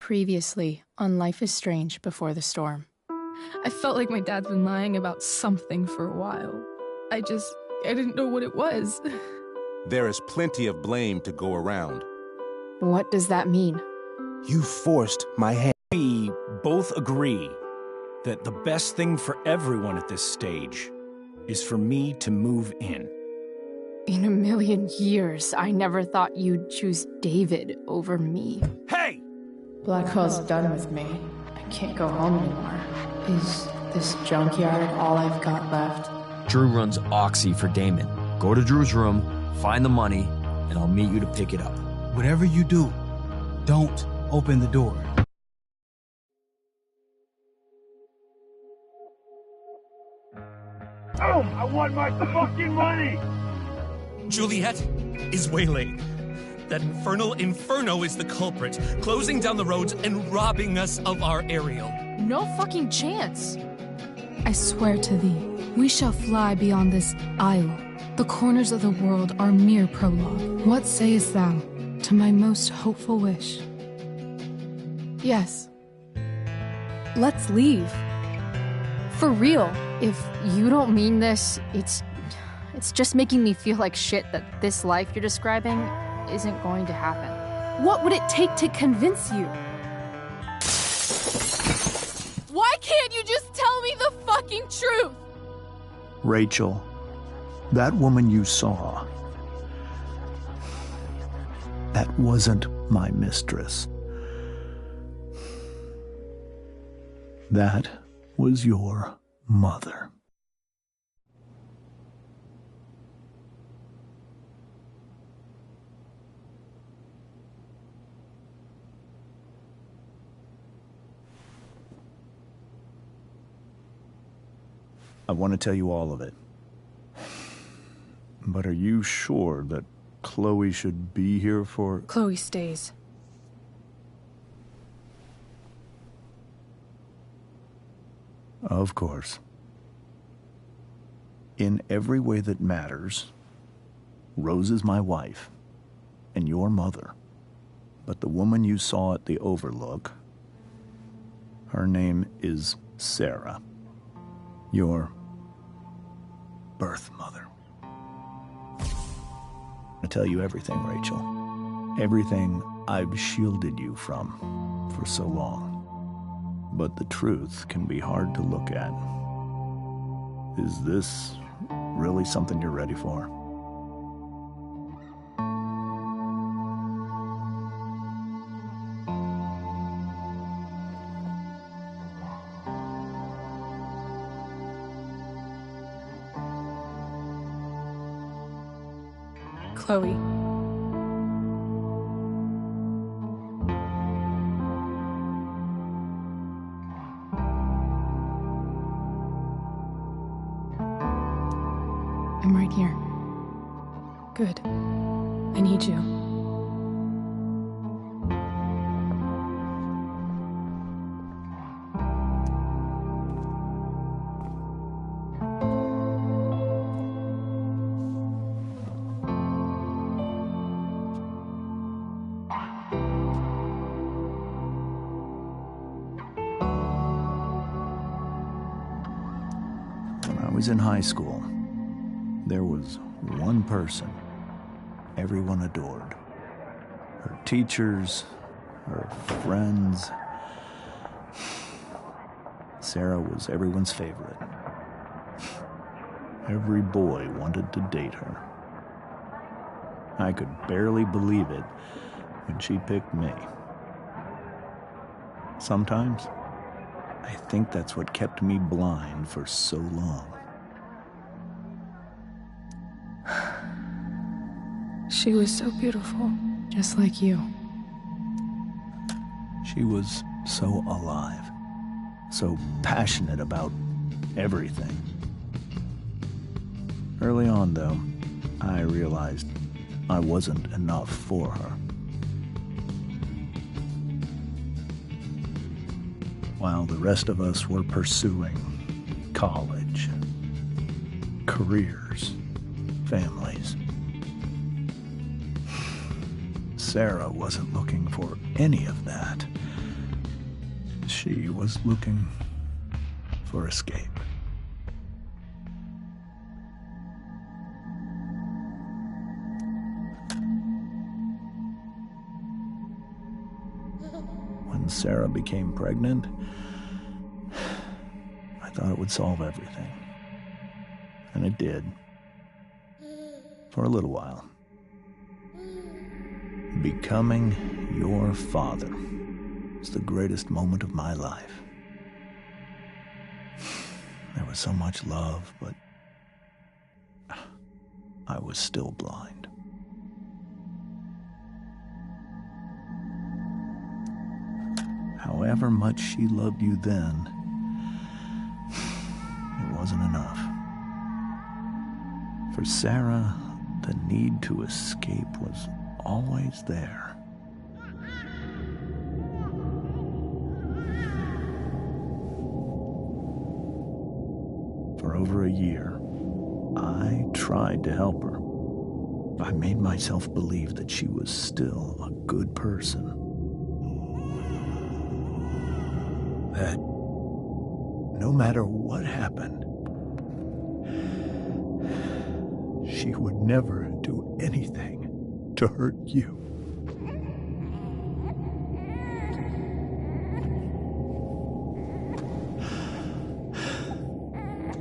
Previously on Life is Strange Before the Storm. I felt like my dad's been lying about something for a while. I didn't know what it was. There is plenty of blame to go around. What does that mean? You forced my hand. We both agree that the best thing for everyone at this stage is for me to move in. In a million years, I never thought you'd choose David over me. Hey! Blackwell's done with me. I can't go home anymore. Is this junkyard all I've got left? Drew runs Oxy for Damon. Go to Drew's room, find the money, and I'll meet you to pick it up. Whatever you do, don't open the door. Oh, I want my fucking money! Juliet is waylaid. That infernal Inferno is the culprit, closing down the roads and robbing us of our Ariel. No fucking chance. I swear to thee, we shall fly beyond this isle. The corners of the world are mere prologue. What sayest thou to my most hopeful wish? Yes. Let's leave. For real. If you don't mean this, it's just making me feel like shit that this life you're describing isn't going to happen. What would it take to convince you? Why can't you just tell me the fucking truth? Rachel, that woman you saw, that wasn't my mistress. That was your mother. I want to tell you all of it. But are you sure that Chloe should be here for... Chloe stays. Of course. In every way that matters, Rose is my wife and your mother. But the woman you saw at the Overlook, her name is Sarah. Your birth mother. I tell you everything, Rachel. Everything I've shielded you from for so long. But the truth can be hard to look at. Is this really something you're ready for? Chloe. I'm right here. Good. I need you. When I was in high school, there was one person everyone adored. Her teachers, her friends. Sarah was everyone's favorite. Every boy wanted to date her. I could barely believe it when she picked me. Sometimes, I think that's what kept me blind for so long. She was so beautiful, just like you. She was so alive, so passionate about everything. Early on, though, I realized I wasn't enough for her. While the rest of us were pursuing college, careers, families, Sarah wasn't looking for any of that. She was looking for escape. When Sarah became pregnant, I thought it would solve everything. And it did. For a little while. Becoming your father was the greatest moment of my life. There was so much love, but I was still blind. However much she loved you then, it wasn't enough. For Sarah, the need to escape was always there. For over a year, I tried to help her. I made myself believe that she was still a good person. That no matter what happened, she would never do anything to hurt you.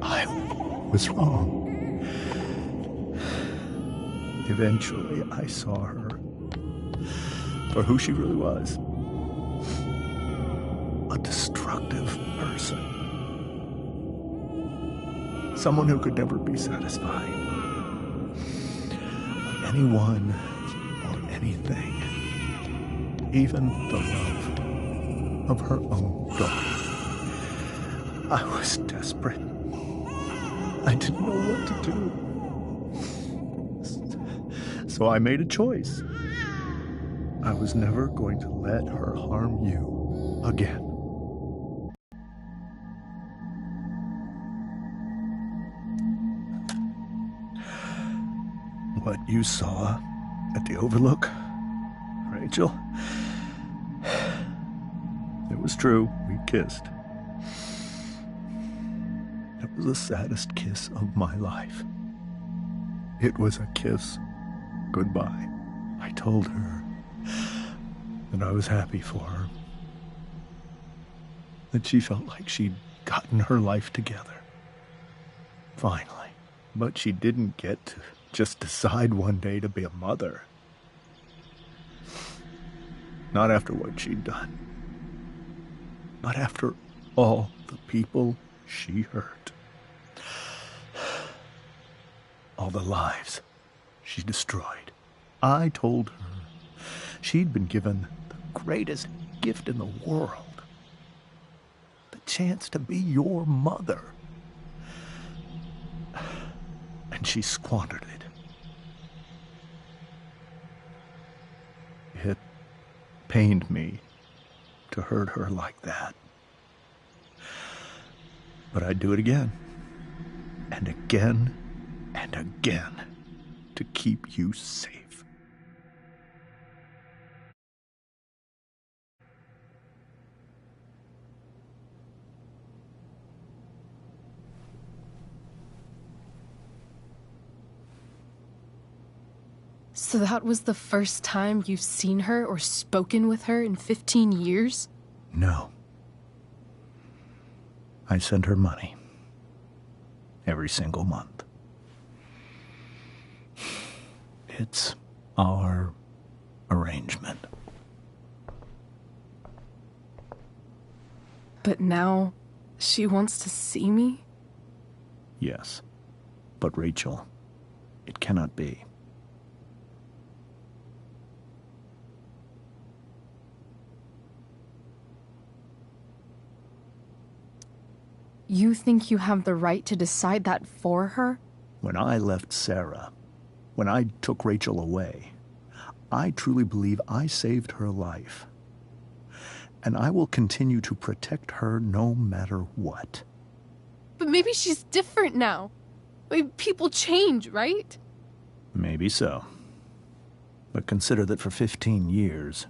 I was wrong. Eventually, I saw her for who she really was. A destructive person. Someone who could never be satisfied by anyone or anything. Even the love of her own daughter. I was desperate. I didn't know what to do. So I made a choice. I was never going to let her harm you again. What you saw at the Overlook, Rachel, it was true. We kissed. It was the saddest kiss of my life. It was a kiss goodbye. I told her that I was happy for her. That she felt like she'd gotten her life together. Finally. But she didn't get to just decide one day to be a mother. Not after what she'd done. Not after all the people she hurt. All the lives she destroyed. I told her she'd been given the greatest gift in the world. The chance to be your mother. And she squandered it. It pained me to hurt her like that. But I'd do it again. And again. And again. To keep you safe. So that was the first time you've seen her or spoken with her in 15 years? No. I sent her money. Every single month. It's our arrangement. But now, she wants to see me? Yes. But Rachel, it cannot be. You think you have the right to decide that for her? When I left Sarah, when I took Rachel away, I truly believe I saved her life. And I will continue to protect her no matter what. But maybe she's different now. Maybe people change, right? Maybe so. But consider that for 15 years,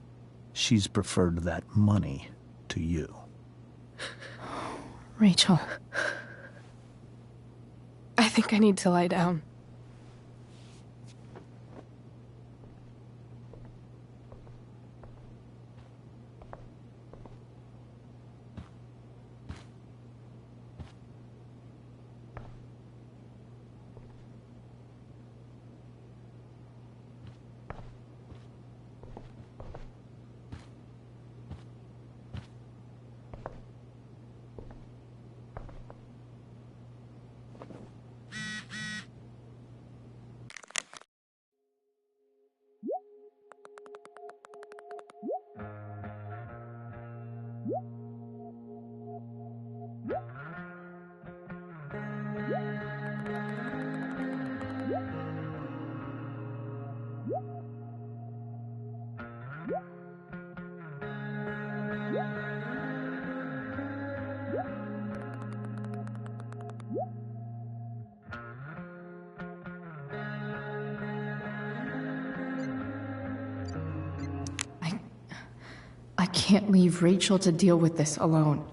she's preferred that money to you. Rachel. I think I need to lie down. I can't leave Rachel to deal with this alone.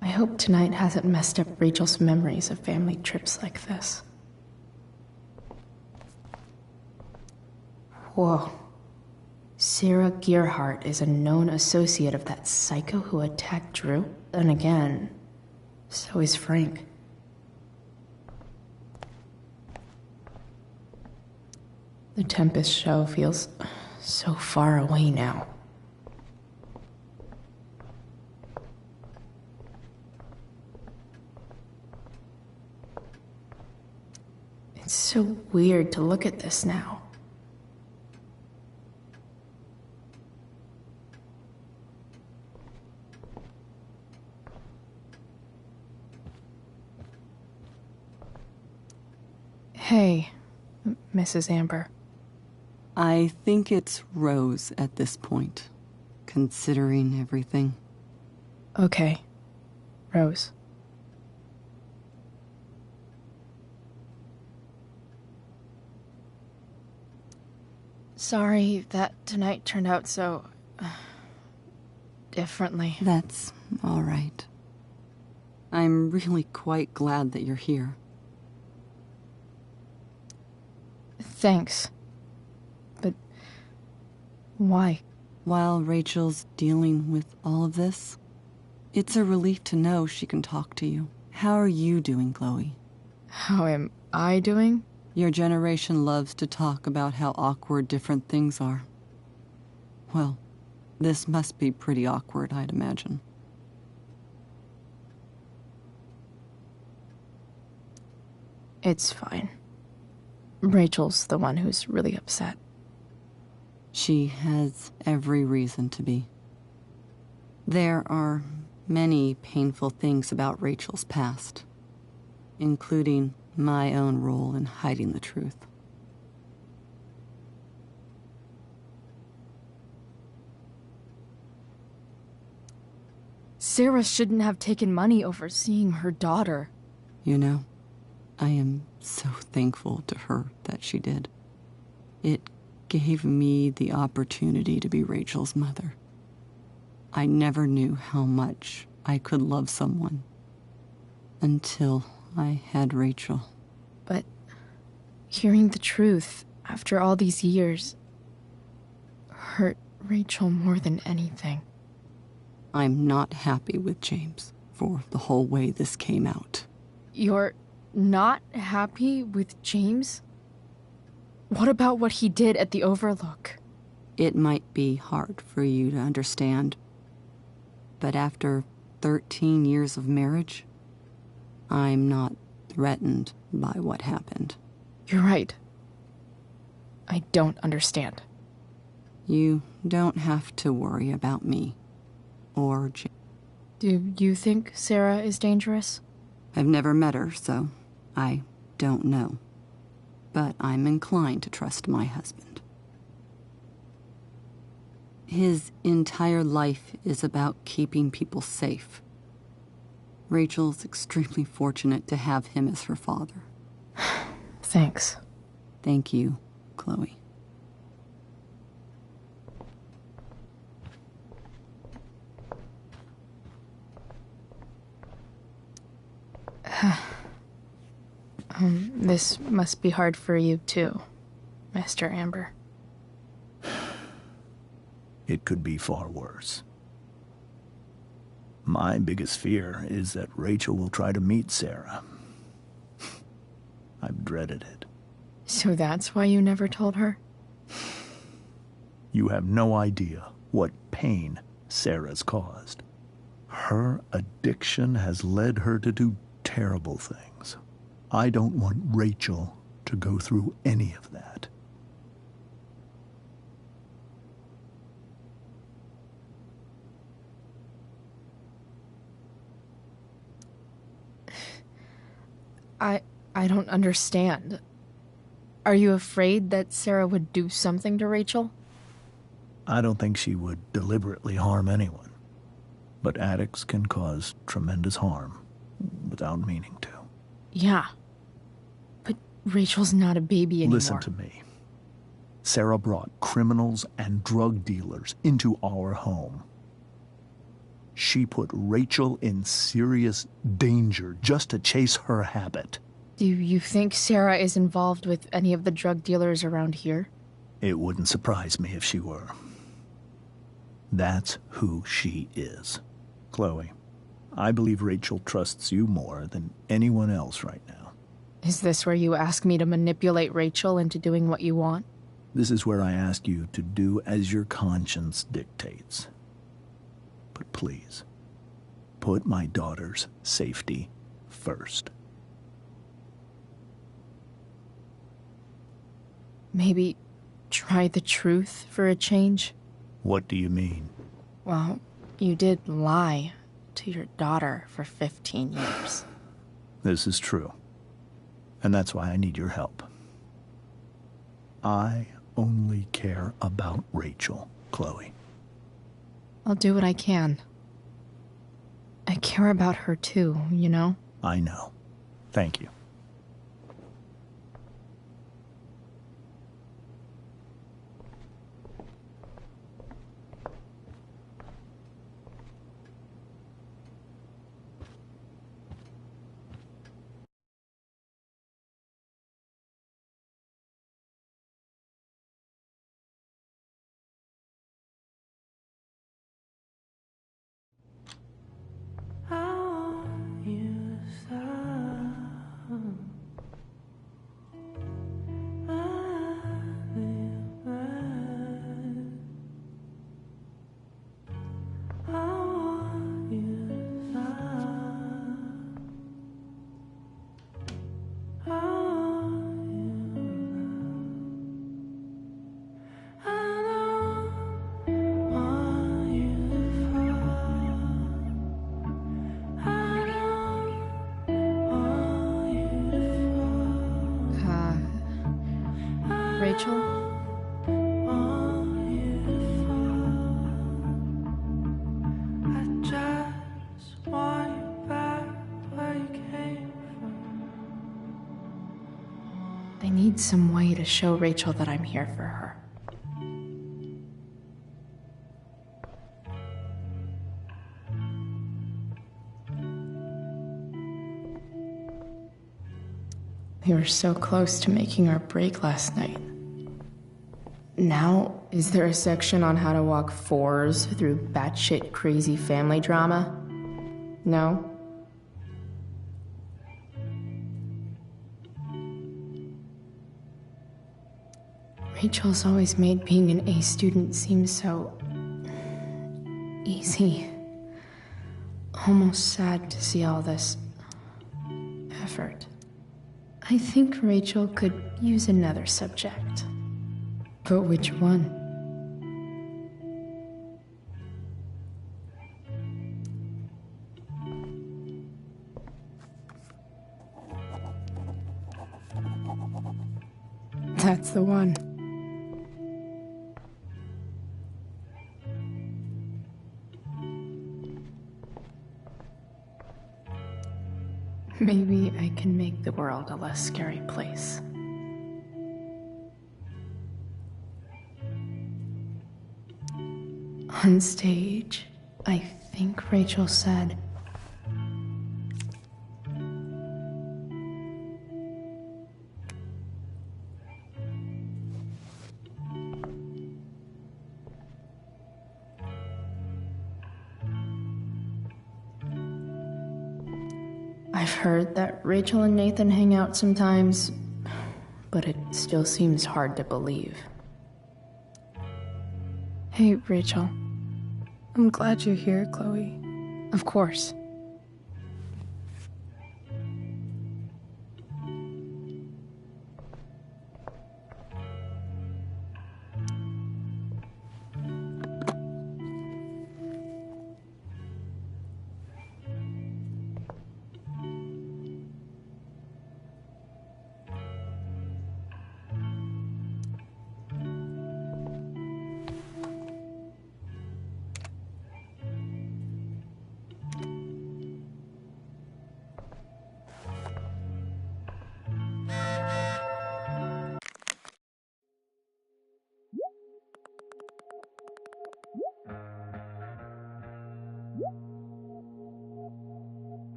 I hope tonight hasn't messed up Rachel's memories of family trips like this. Whoa. Sarah Gearhart is a known associate of that psycho who attacked Drew? And again, so is Frank. The Tempest show feels so far away now. It's so weird to look at this now. Hey, Mrs. Amber. I think it's Rose at this point, considering everything. Okay, Rose. Sorry that tonight turned out so... differently. That's all right. I'm really quite glad that you're here. Thanks. But why? While Rachel's dealing with all of this, it's a relief to know she can talk to you. How are you doing, Chloe? How am I doing? Your generation loves to talk about how awkward different things are. Well, this must be pretty awkward, I'd imagine. It's fine. Rachel's the one who's really upset. She has every reason to be. There are many painful things about Rachel's past, including my own role in hiding the truth. Sarah shouldn't have taken money over seeing her daughter. You know, I am so thankful to her that she did. It gave me the opportunity to be Rachel's mother. I never knew how much I could love someone until I had Rachel. But hearing the truth after all these years hurt Rachel more than anything. I'm not happy with James for the whole way this came out. You're not happy with James? What about what he did at the Overlook? It might be hard for you to understand, but after 13 years of marriage, I'm not threatened by what happened. You're right. I don't understand. You don't have to worry about me or James. Do you think Sarah is dangerous? I've never met her, so I don't know. But I'm inclined to trust my husband. His entire life is about keeping people safe. Rachel's extremely fortunate to have him as her father. Thanks. Thank you, Chloe. This must be hard for you too, Mr. Amber. It could be far worse. My biggest fear is that Rachel will try to meet Sarah. I've dreaded it. So that's why you never told her? You have no idea what pain Sarah's caused. Her addiction has led her to do terrible things. I don't want Rachel to go through any of that. I don't understand. Are you afraid that Sarah would do something to Rachel? I don't think she would deliberately harm anyone. But addicts can cause tremendous harm without meaning to. Yeah. But Rachel's not a baby anymore. Listen to me. Sarah brought criminals and drug dealers into our home. She put Rachel in serious danger just to chase her habit. Do you think Sarah is involved with any of the drug dealers around here? It wouldn't surprise me if she were. That's who she is. Chloe, I believe Rachel trusts you more than anyone else right now. Is this where you ask me to manipulate Rachel into doing what you want? This is where I ask you to do as your conscience dictates. But please, put my daughter's safety first. Maybe try the truth for a change? What do you mean? Well, you did lie to your daughter for 15 years. This is true. And that's why I need your help. I only care about Rachel, Chloe. I'll do what I can. I care about her too, you know? I know. Thank you. Rachel? I need some way to show Rachel that I'm here for her. We were so close to making our break last night. Now, is there a section on how to walk fours through batshit crazy family drama? No? Rachel's always made being an A student seem so easy. Almost sad to see all this effort. I think Rachel could use another subject. But which one? That's the one. Maybe I can make the world a less scary place. On stage, I think Rachel said, I've heard that Rachel and Nathan hang out sometimes, but it still seems hard to believe. Hey, Rachel. I'm glad you're here, Chloe. Of course.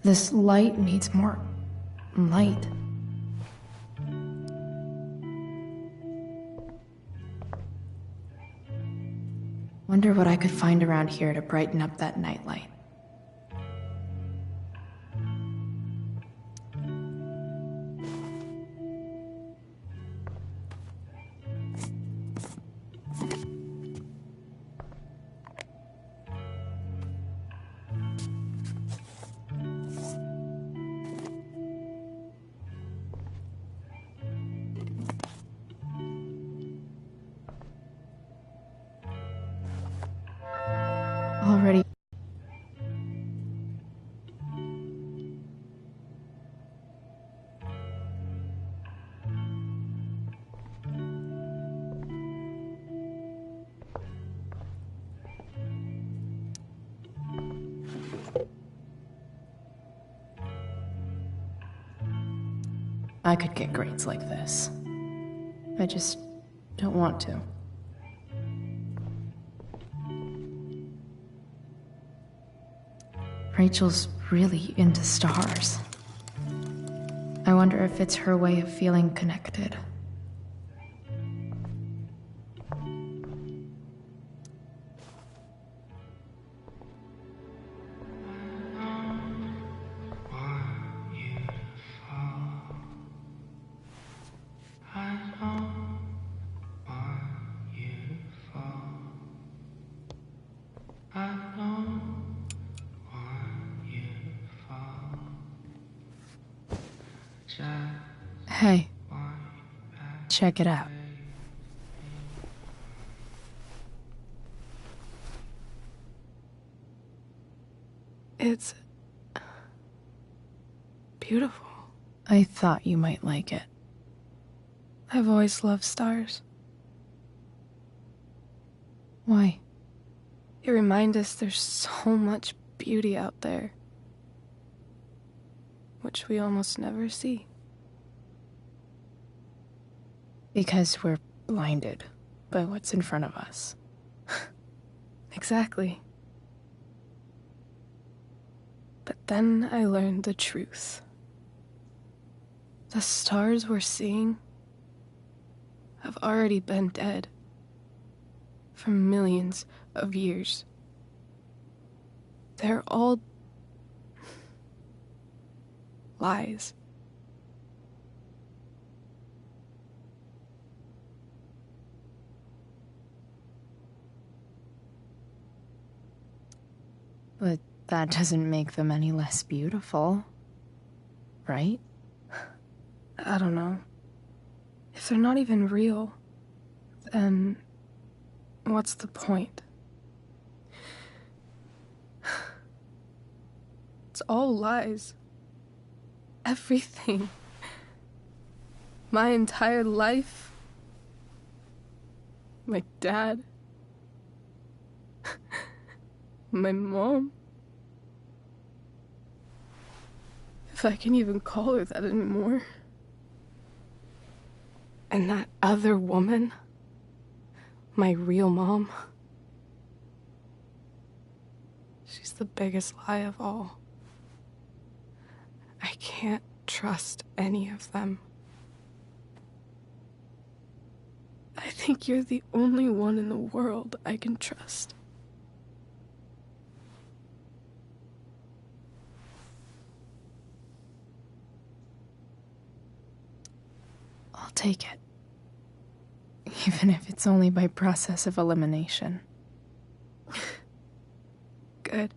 This light needs more light. Wonder what I could find around here to brighten up that nightlight. Already. I could get grades like this. I just don't want to. Rachel's really into stars. I wonder if it's her way of feeling connected. Hey, check it out. It's beautiful. I thought you might like it. I've always loved stars. Why? They remind us there's so much beauty out there, which we almost never see. Because we're blinded by what's in front of us. Exactly. But then I learned the truth. The stars we're seeing have already been dead for millions of years. They're all lies. But that doesn't make them any less beautiful, right? I don't know. If they're not even real, then what's the point? It's all lies. everything. My entire life. My dad. My mom. If I can even call her that anymore. And that other woman. My real mom. She's the biggest lie of all. I can't trust any of them. I think you're the only one in the world I can trust. I'll take it. Even if it's only by process of elimination. Good.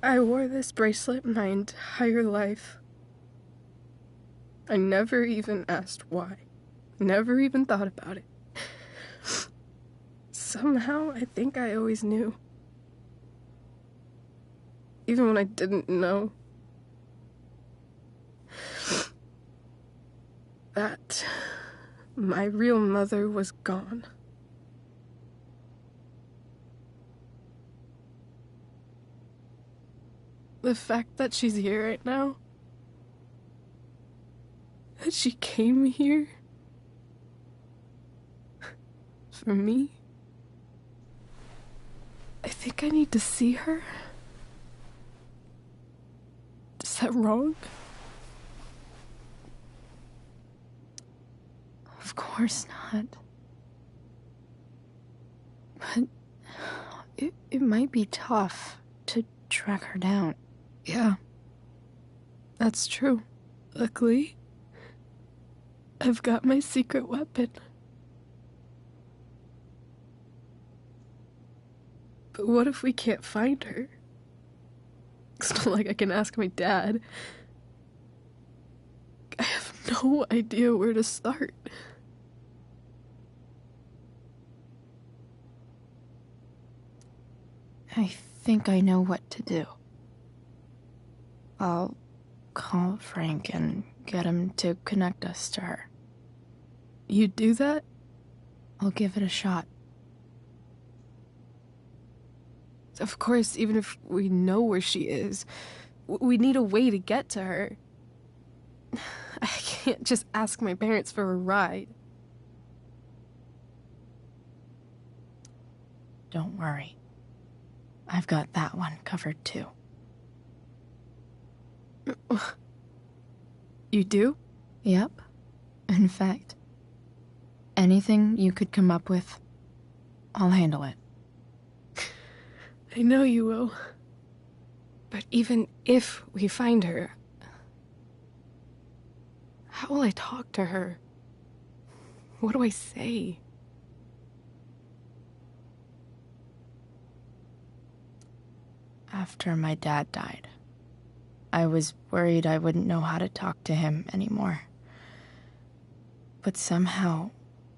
I wore this bracelet my entire life. I never even asked why. Never even thought about it. Somehow, I think I always knew. Even when I didn't know. That my real mother was gone. The fact that she's here right now, that she came here for me, I think I need to see her. Is that wrong? Of course not. But it might be tough to track her down. Yeah, that's true. Luckily, I've got my secret weapon. But what if we can't find her? It's not like I can ask my dad. I have no idea where to start. I think I know what to do. I'll call Frank and get him to connect us to her. You do that? I'll give it a shot. Of course, even if we know where she is, we need a way to get to her. I can't just ask my parents for a ride. Don't worry. I've got that one covered too. You do? Yep. In fact, anything you could come up with, I'll handle it. I know you will. But even if we find her, how will I talk to her? What do I say? After my dad died, I was worried I wouldn't know how to talk to him anymore. But somehow,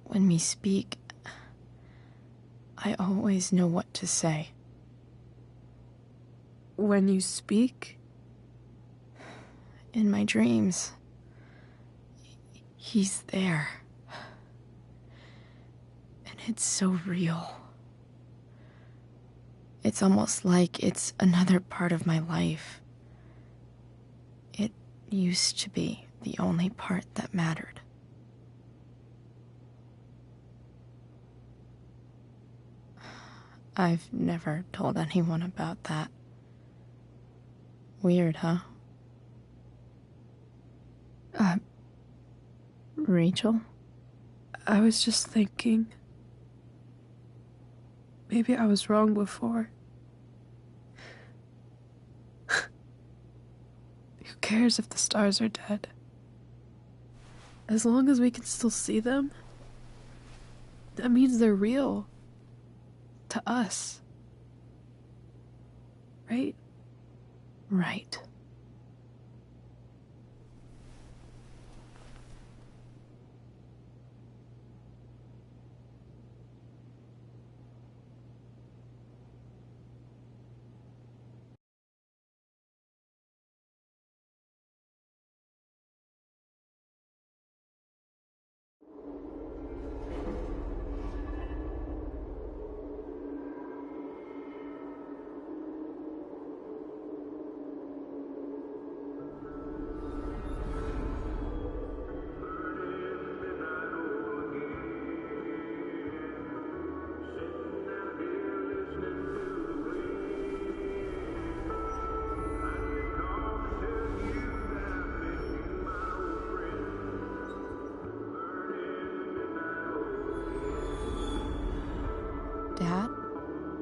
when we speak, I always know what to say. When you speak? In my dreams. He's there. And it's so real. It's almost like it's another part of my life. It used to be the only part that mattered. I've never told anyone about that. Weird, huh? Rachel? I was just thinking. Maybe I was wrong before. Who cares if the stars are dead? As long as we can still see them, that means they're real. To us. Right? Right.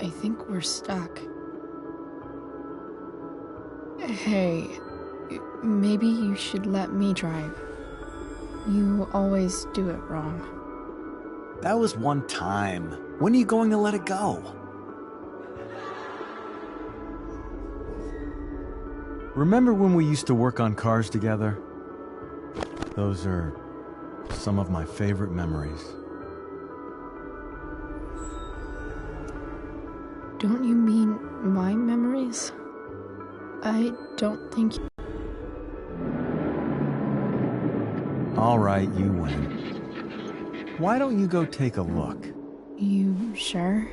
I think we're stuck. Hey, maybe you should let me drive. You always do it wrong. That was one time. When are you going to let it go? Remember when we used to work on cars together? Those are some of my favorite memories. Don't you mean my memories? I don't think... All right, you win. Why don't you go take a look? You sure?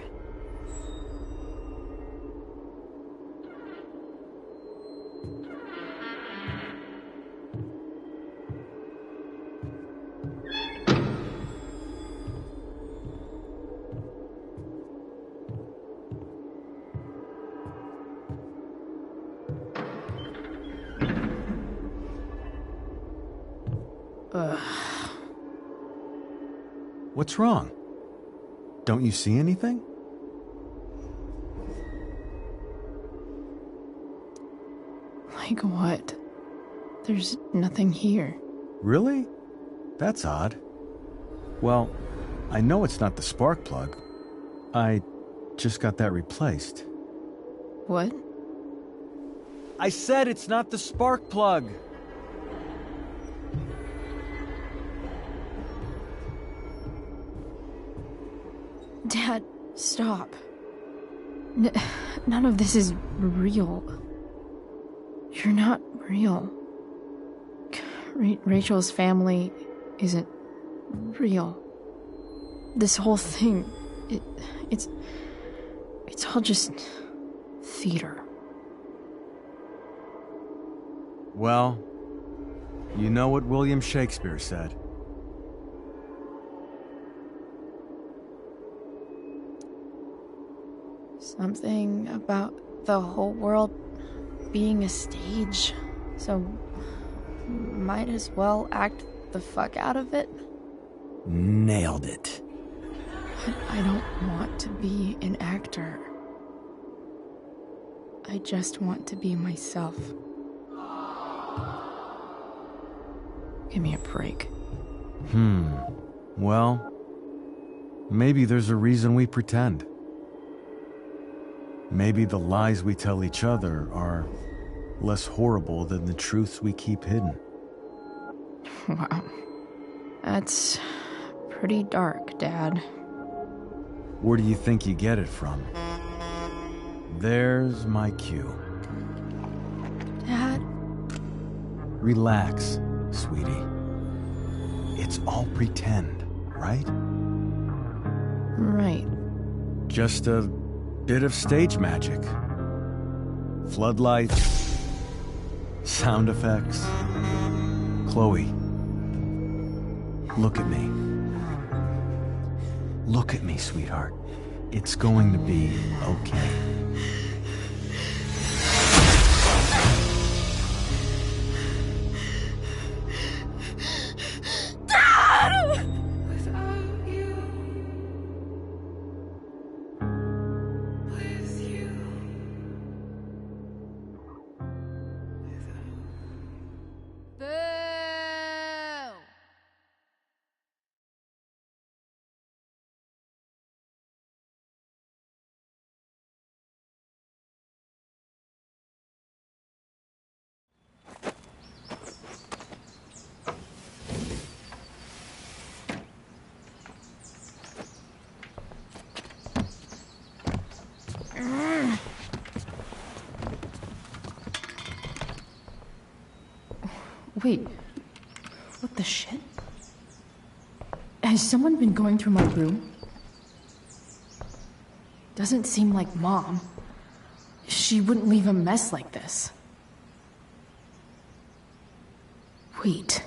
What's wrong? Don't you see anything? Like what? There's nothing here. Really? That's odd. Well, I know it's not the spark plug. I just got that replaced. What? I said it's not the spark plug! Dad, stop. None of this is real. You're not real. Rachel's family isn't real. This whole thing, it's all just theater. Well, you know what William Shakespeare said. Something about the whole world being a stage, so might as well act the fuck out of it. Nailed it. But I don't want to be an actor. I just want to be myself. Give me a break. Well, maybe there's a reason we pretend. Maybe the lies we tell each other are less horrible than the truths we keep hidden. Wow. That's pretty dark, Dad. Where do you think you get it from? There's my cue. Dad? Relax, sweetie. It's all pretend, right? Right. Just a bit of stage magic. Floodlights, sound effects. Chloe, look at me. Look at me, sweetheart. It's going to be okay. Wait, what the shit? Has someone been going through my room? Doesn't seem like Mom. She wouldn't leave a mess like this. Wait.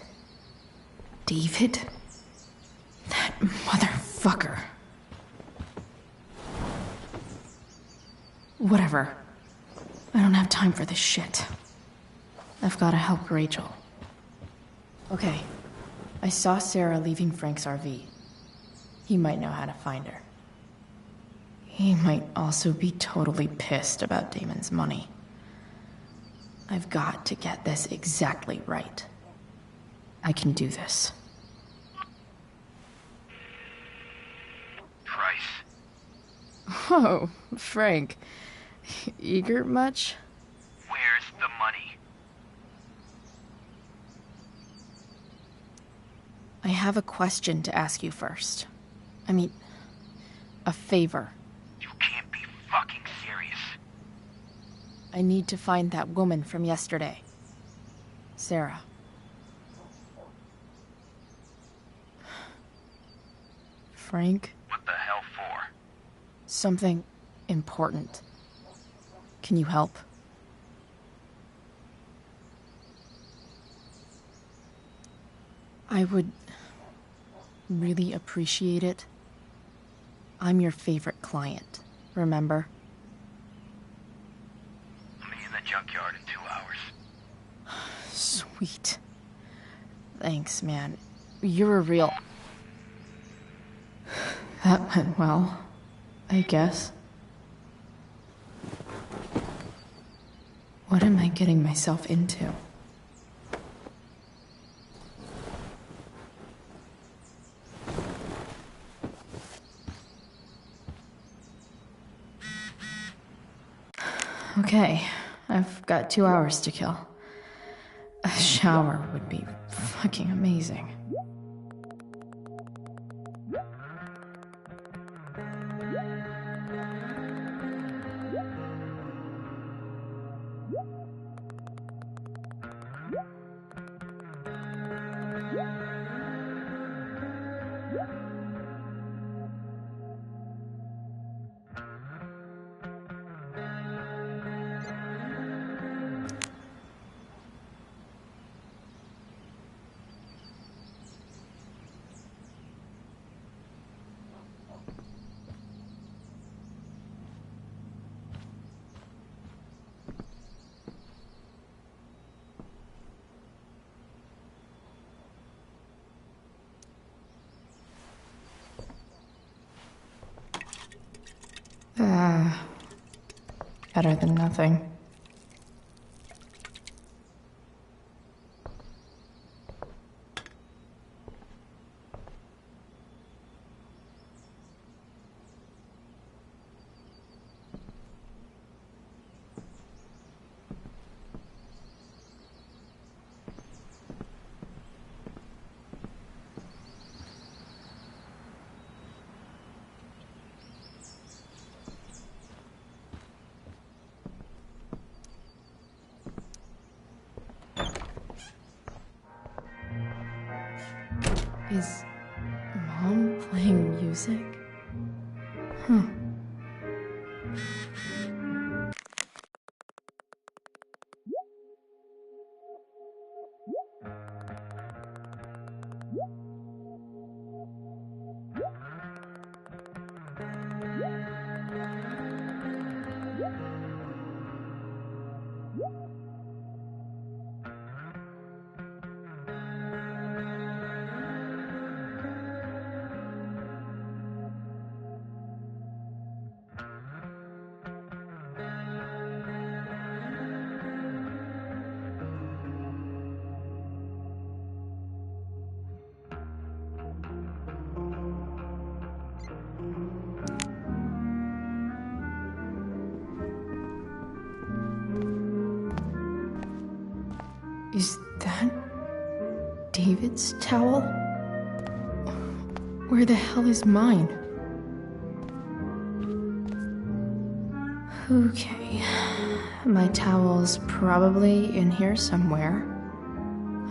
David? That motherfucker. Whatever. I don't have time for this shit. I've gotta help Rachel. Okay. I saw Sarah leaving Frank's RV. He might know how to find her. He might also be totally pissed about Damon's money. I've got to get this exactly right. I can do this. Price. Oh, Frank. Eager much? Where's the money? I have a question to ask you first. I mean, a favor. You can't be fucking serious. I need to find that woman from yesterday. Sarah. Frank? What the hell for? Something important. Can you help? I would really appreciate it. I'm your favorite client, remember? I'll be in the junkyard in 2 hours. Sweet. Thanks, man. You're a real... That went well, I guess. What am I getting myself into? Okay, I've got 2 hours to kill. A shower would be fucking amazing. Better than nothing. Is Mom playing music? Huh. Is that David's towel? Where the hell is mine? Okay, my towel's probably in here somewhere.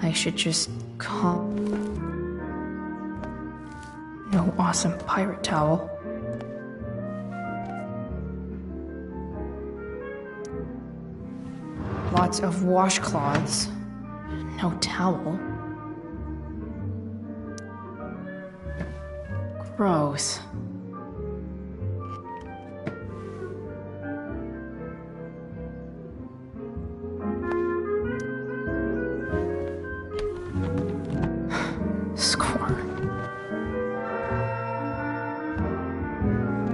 I should just call... No awesome pirate towel. Lots of washcloths. No towel. Gross. Score.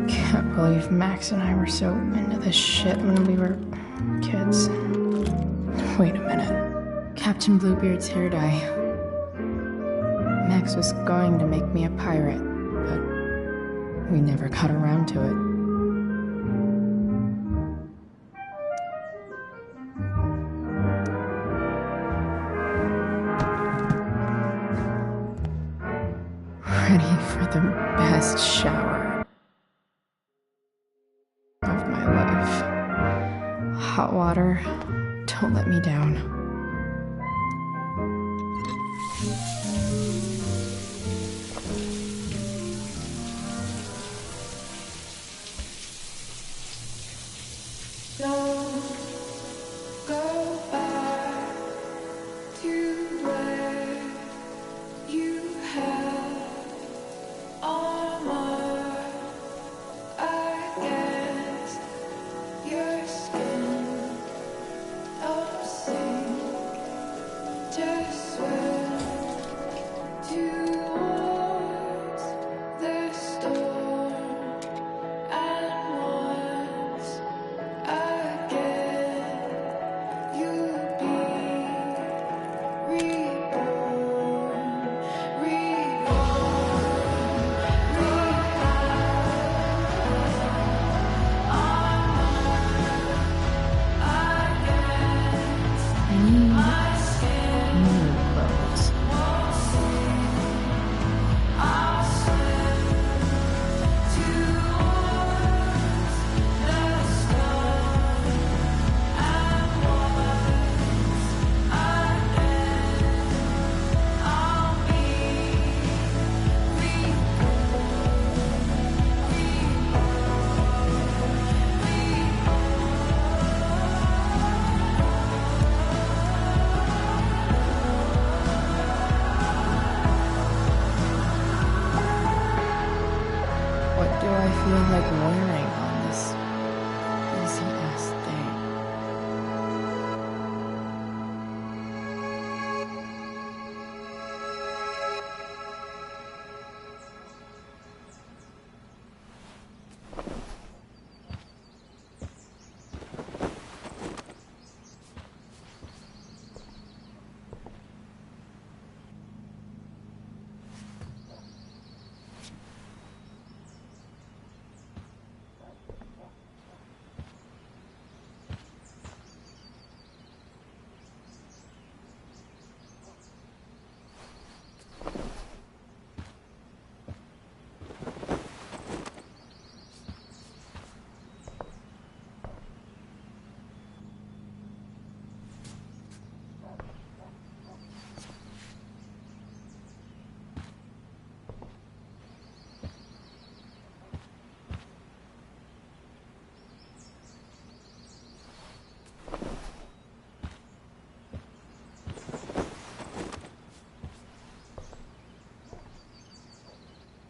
Okay. can't believe Max and I were so into this shit when we were kids. Wait a minute. Captain Bluebeard's hair dye. Max was going to make me a pirate, but we never got around to it. Ready for the best shower of my life. Hot water, don't let me down. Don't go back to where you had armor against your skin. Don't sink, just swim towards the storm. And once again, you'll be reborn, What do I feel like wearing on this easy-ass thing?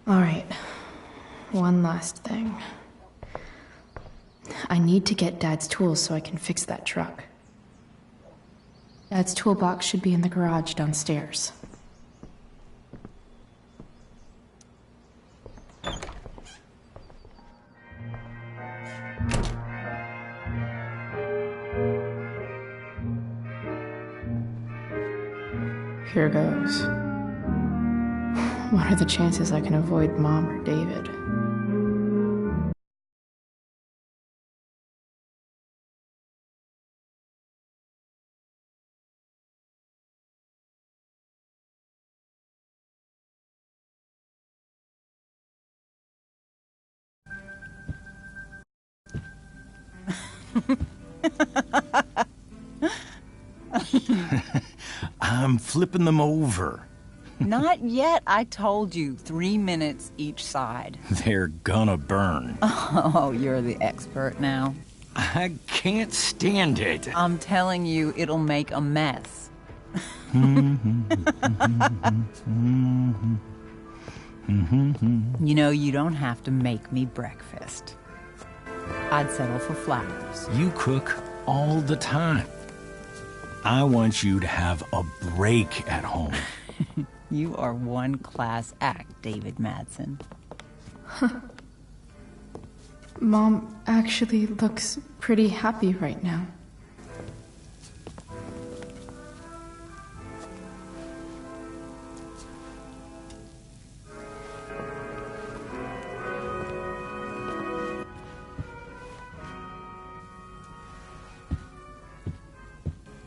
All right, one last thing. I need to get Dad's tools so I can fix that truck. Dad's toolbox should be in the garage downstairs. Here goes. What are the chances I can avoid Mom or David? I'm flipping them over. Not yet. I told you, 3 minutes each side. They're gonna burn. Oh, you're the expert now. I can't stand it. I'm telling you, it'll make a mess. You know, you don't have to make me breakfast. I'd settle for flowers. You cook all the time. I want you to have a break at home. You are one class act, David Madsen. Mom actually looks pretty happy right now.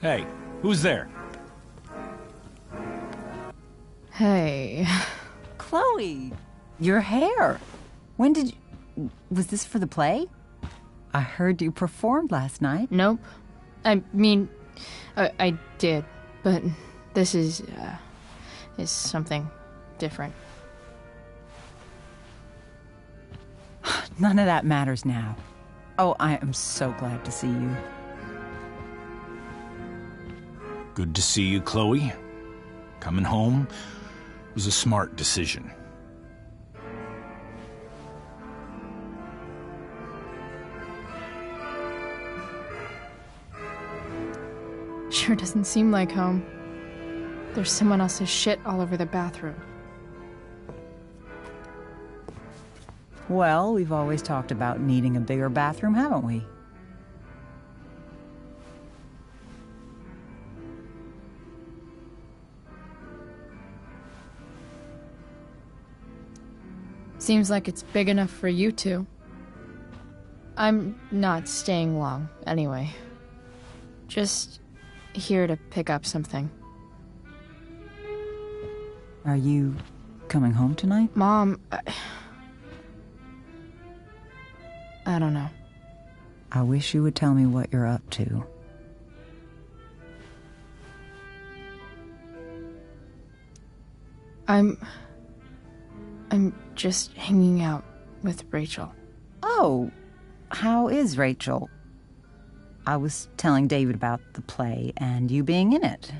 Hey, who's there? Hey. Chloe, your hair. When did you... Was this for the play? I heard you performed last night. Nope. I mean, I did, but this is something different. None of that matters now. Oh, I am so glad to see you. Good to see you, Chloe. Coming home was a smart decision. Sure doesn't seem like home. There's someone else's shit all over the bathroom. Well, we've always talked about needing a bigger bathroom, haven't we? Seems like it's big enough for you two. I'm not staying long, anyway. Just here to pick up something. Are you coming home tonight? Mom, I don't know. I wish you would tell me what you're up to. I'm just hanging out with Rachel. Oh, how is Rachel? I was telling David about the play and you being in it.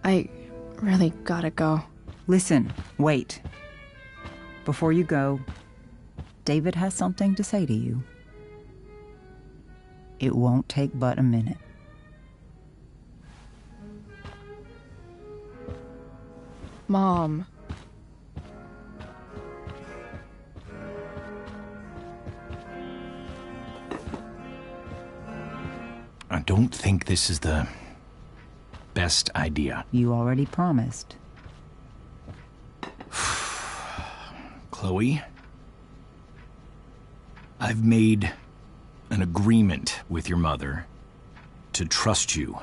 I really gotta go. Listen, wait. Before you go, David has something to say to you. It won't take but a minute. Mom. I don't think this is the best idea. You already promised. Chloe, I've made an agreement with your mother to trust you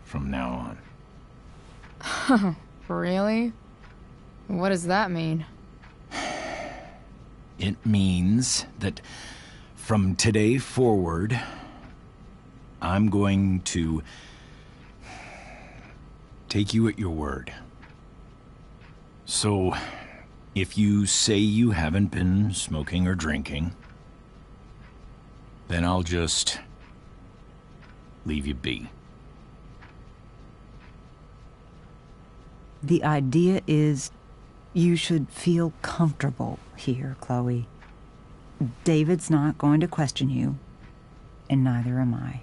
from now on. Really? What does that mean? It means that from today forward, I'm going to take you at your word. So, if you say you haven't been smoking or drinking, then I'll just leave you be. The idea is you should feel comfortable here, Chloe. David's not going to question you, and neither am I.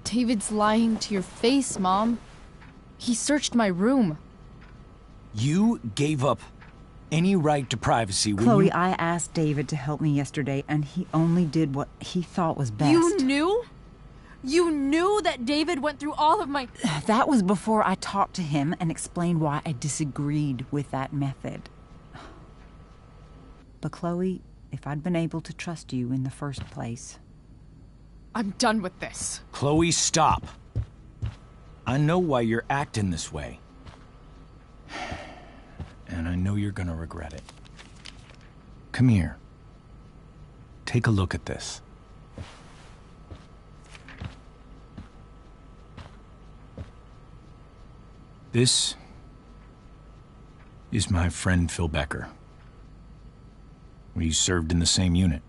David's lying to your face, Mom. He searched my room. You gave up any right to privacy when Chloe, you... I asked David to help me yesterday, and he only did what he thought was best. You knew? You knew that David went through all of my... That was before I talked to him and explained why I disagreed with that method. But Chloe, if I'd been able to trust you in the first place... I'm done with this. Chloe, stop. I know why you're acting this way. And I know you're gonna regret it. Come here. Take a look at this. This is my friend Phil Becker. We served in the same unit.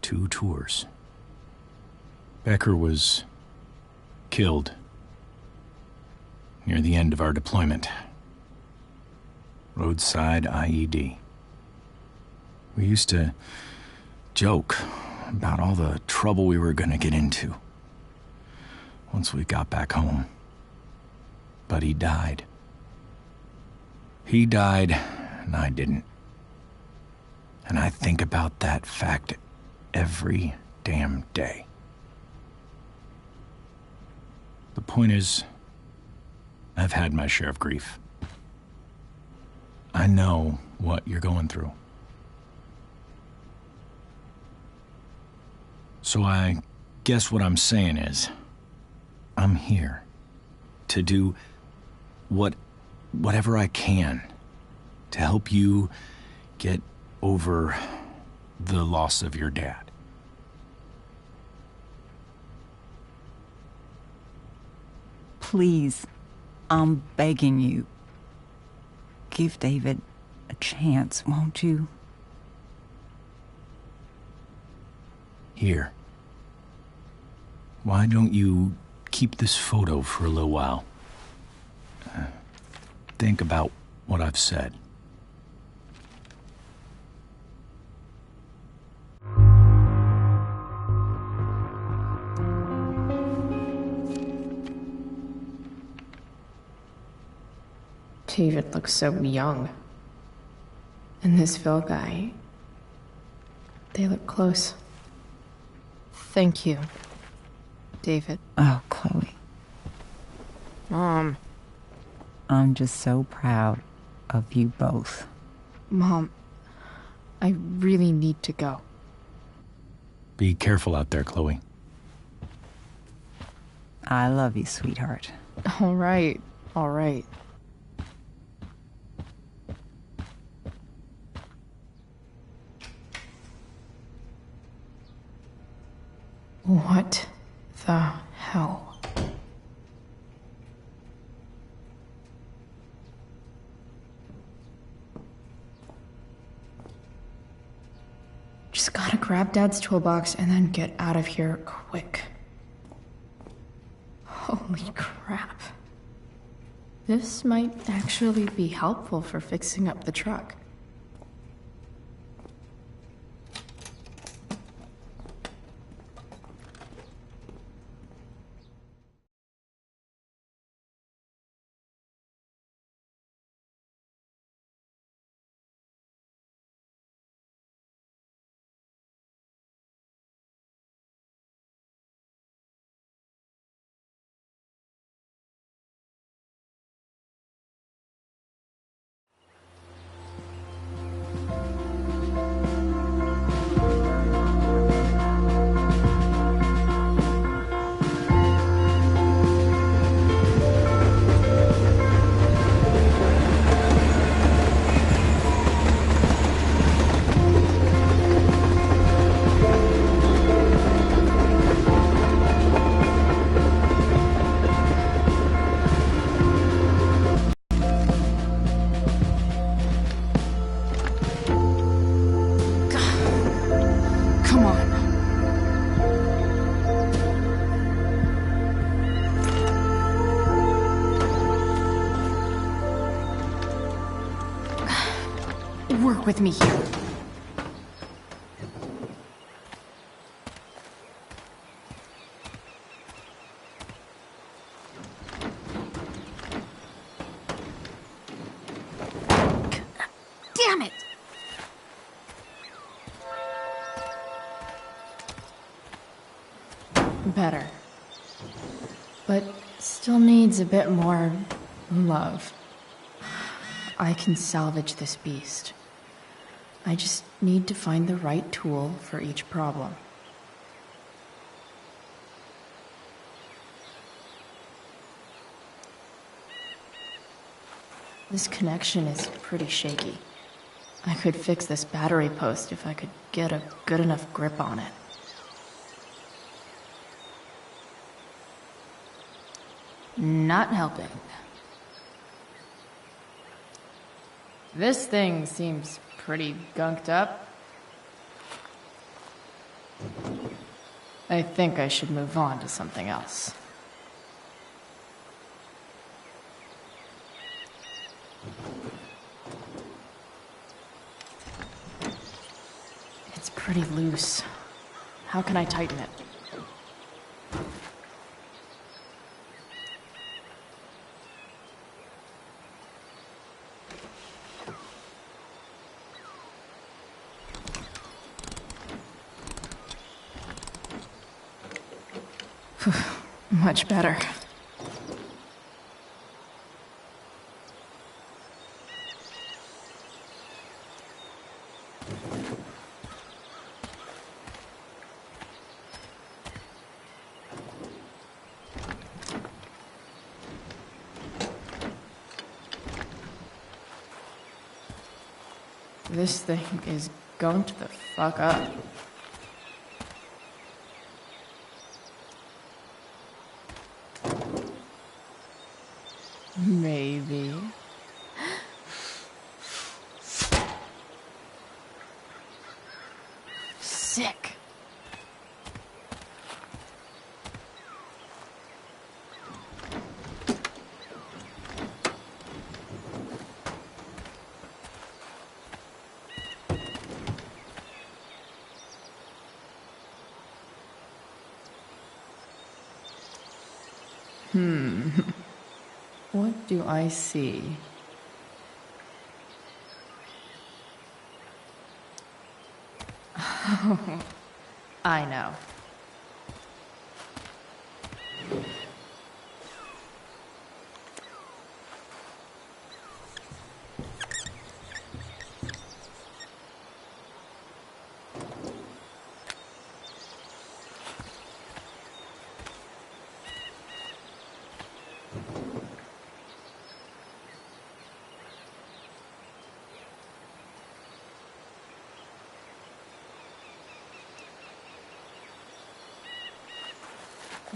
2 tours. Becker was killed near the end of our deployment. Roadside IED. We used to joke about all the trouble we were gonna get into once we got back home. But he died. He died, and I didn't. And I think about that fact every damn day. The point is, I've had my share of grief. I know what you're going through. So I guess what I'm saying is, I'm here to do whatever I can to help you get over the loss of your dad. Please, I'm begging you. Give David a chance, won't you? Here. Why don't you keep this photo for a little while? Think about what I've said. David looks so young. And this Phil guy, they look close. Thank you, David. Oh, Chloe. Mom. I'm just so proud of you both. Mom, I really need to go. Be careful out there, Chloe. I love you, sweetheart. All right, all right. What the hell? Just gotta grab Dad's toolbox and then get out of here quick. Holy crap. This might actually be helpful for fixing up the truck. fuck with me here. Damn it! Better. But still needs a bit more love. I can salvage this beast. I just need to find the right tool for each problem. This connection is pretty shaky. I could fix this battery post if I could get a good enough grip on it. Not helping. This thing seems pretty gunked up. I think I should move on to something else. It's pretty loose. How can I tighten it? Much better. This thing is going to the fuck up. Maybe. Sick. What do I see? I know.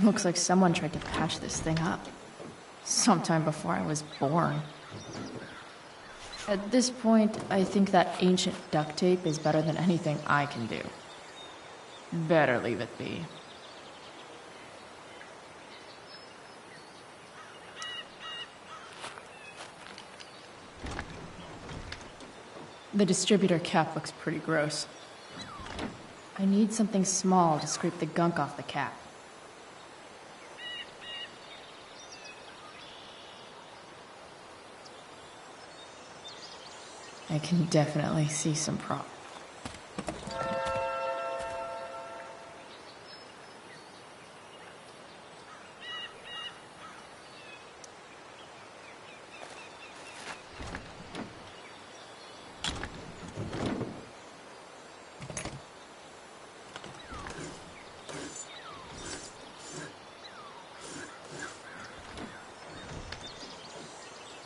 Looks like someone tried to patch this thing up. Sometime before I was born. At this point, I think that ancient duct tape is better than anything I can do. Better leave it be. The distributor cap looks pretty gross. I need something small to scrape the gunk off the cap. I can definitely see some prop.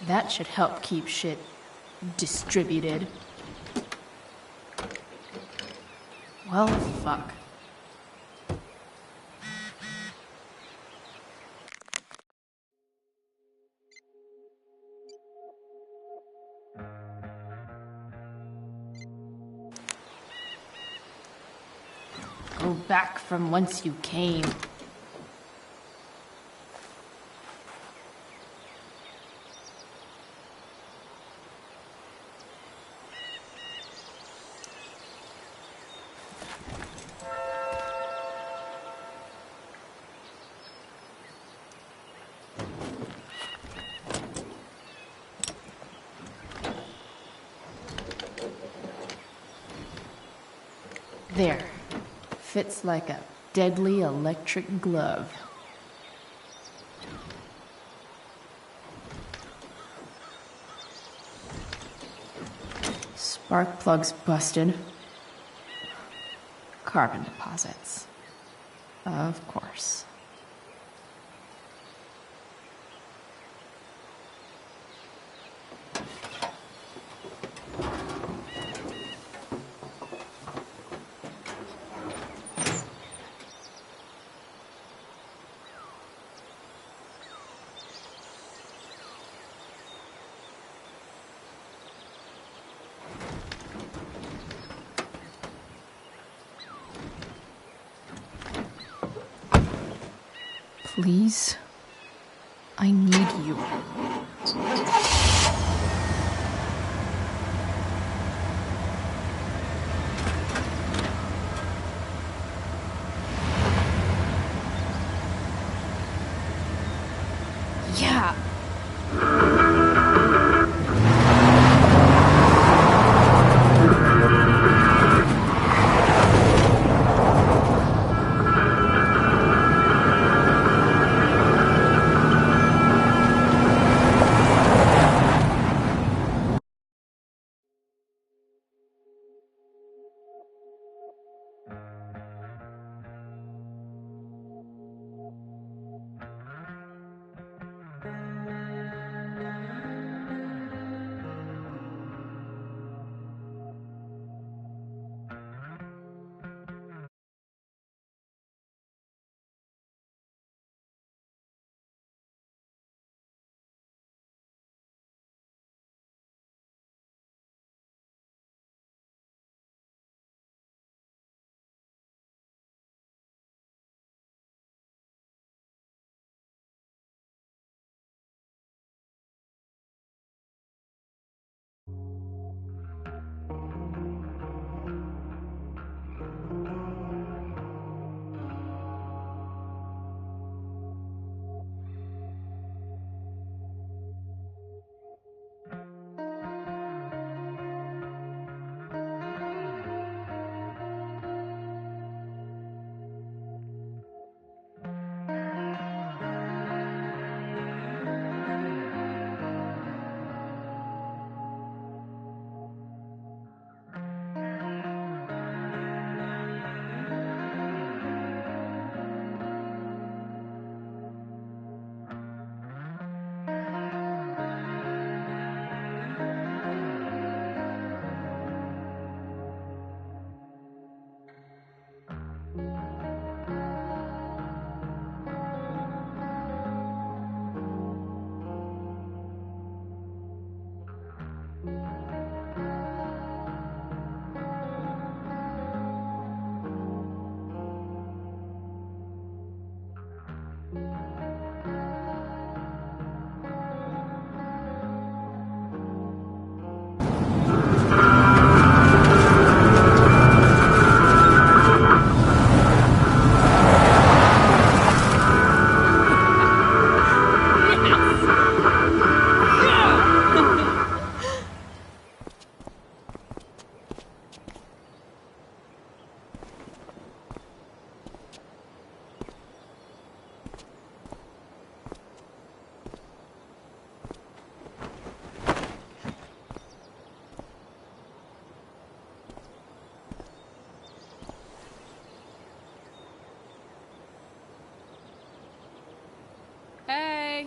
That should help keep shit distributed. Well, fuck. Go back from whence you came. There. Fits like a deadly electric glove. Spark plug's busted. Carbon deposits. Of course. Please, I need you. Yeah. Hey!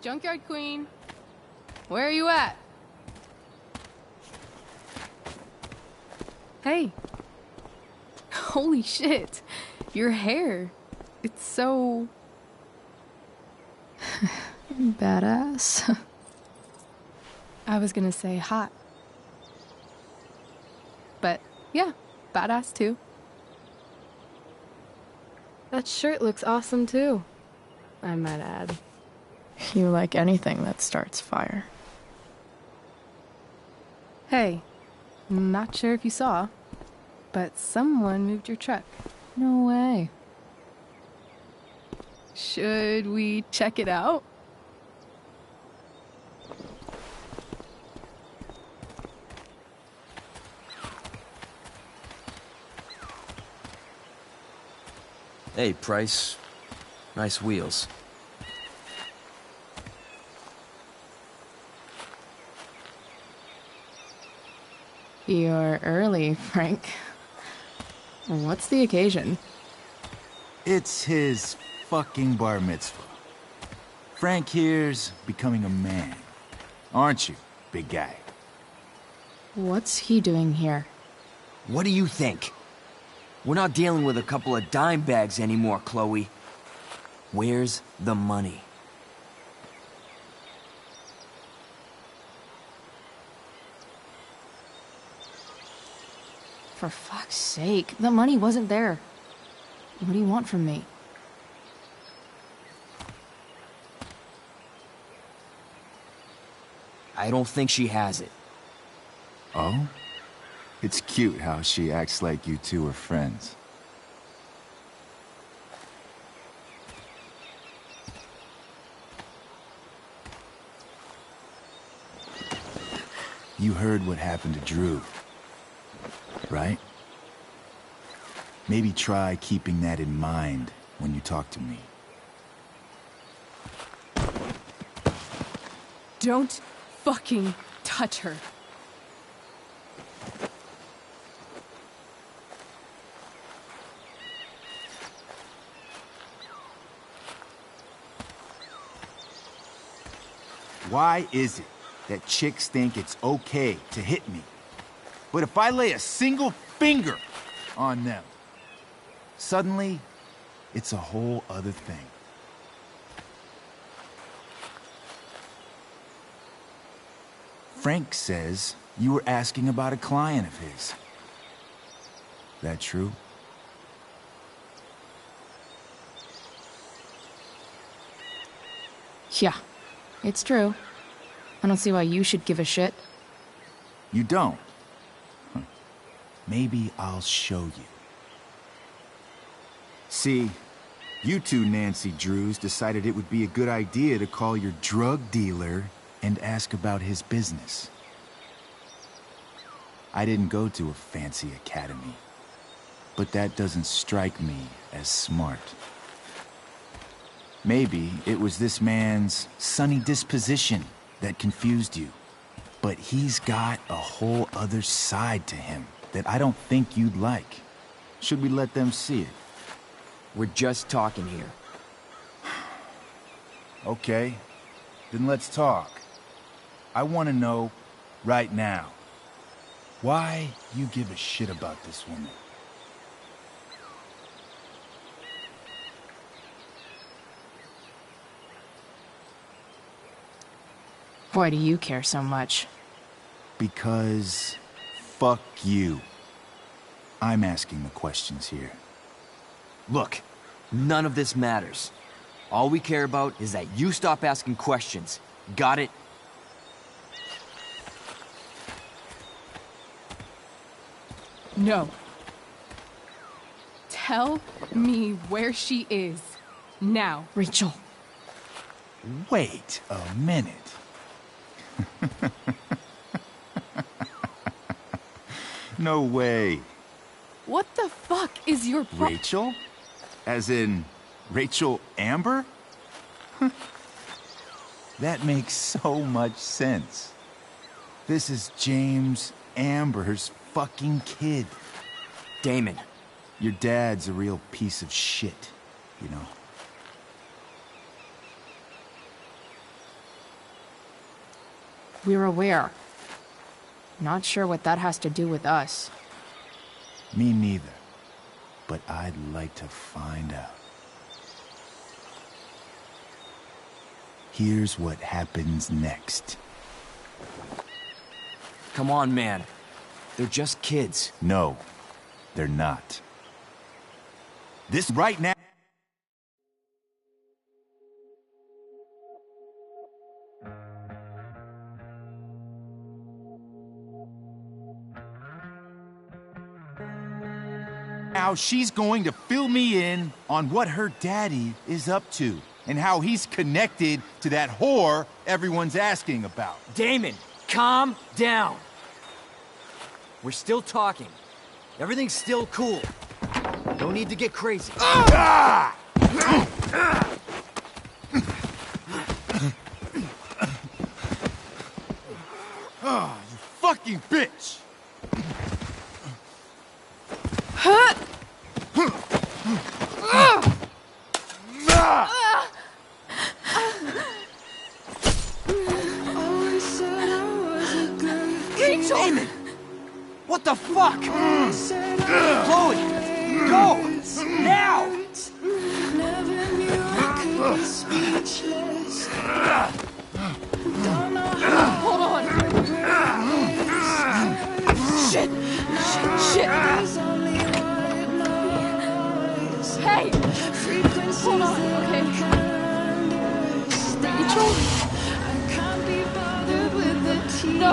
Junkyard Queen! Where are you at? Hey! Holy shit! Your hair! It's so... Badass. I was gonna say hot. But, yeah, badass too. That shirt looks awesome too, I might add. You like anything that starts fire. Hey, not sure if you saw, but someone moved your truck. No way. Should we check it out? Hey, Price. Nice wheels. You're early, Frank. What's the occasion? It's his fucking bar mitzvah. Frank here's becoming a man. Aren't you, big guy? What's he doing here? What do you think? We're not dealing with a couple of dime bags anymore, Chloe. Where's the money? For fuck's sake, the money wasn't there. What do you want from me? I don't think she has it. Oh? It's cute how she acts like you two are friends. You heard what happened to Drew, right? Maybe try keeping that in mind when you talk to me. Don't fucking touch her. Why is it that chicks think it's okay to hit me? But if I lay a single finger on them, suddenly, it's a whole other thing. Frank says you were asking about a client of his. That true? Yeah, it's true. I don't see why you should give a shit. You don't? Huh. Maybe I'll show you. See, you two Nancy Drews decided it would be a good idea to call your drug dealer and ask about his business. I didn't go to a fancy academy, but that doesn't strike me as smart. Maybe it was this man's sunny disposition that confused you, but he's got a whole other side to him that I don't think you'd like. Should we let them see it? We're just talking here. Okay, then let's talk. I want to know, right now, why you give a shit about this woman. Why do you care so much? Because fuck you. I'm asking the questions here. Look, none of this matters. All we care about is that you stop asking questions. Got it? No. Tell me where she is. Now. Rachel. Wait a minute. No way. What the fuck is your Rachel? As in, Rachel Amber? That makes so much sense. This is James Amber's fucking kid. Damon. Your dad's a real piece of shit, you know. We're aware. Not sure what that has to do with us. Me neither. But I'd like to find out. Here's what happens next. Come on, man. They're just kids. No, they're not. This right now... Now she's going to fill me in on what her daddy is up to and how he's connected to that whore everyone's asking about. Damon, calm down. We're still talking. Everything's still cool. No need to get crazy. Ah, you fucking bitch! Rachel! Damon! What the fuck? Chloe! Go! Now! Hold on! Shit! Shit! Hey! Hold on, okay? Rachel? No!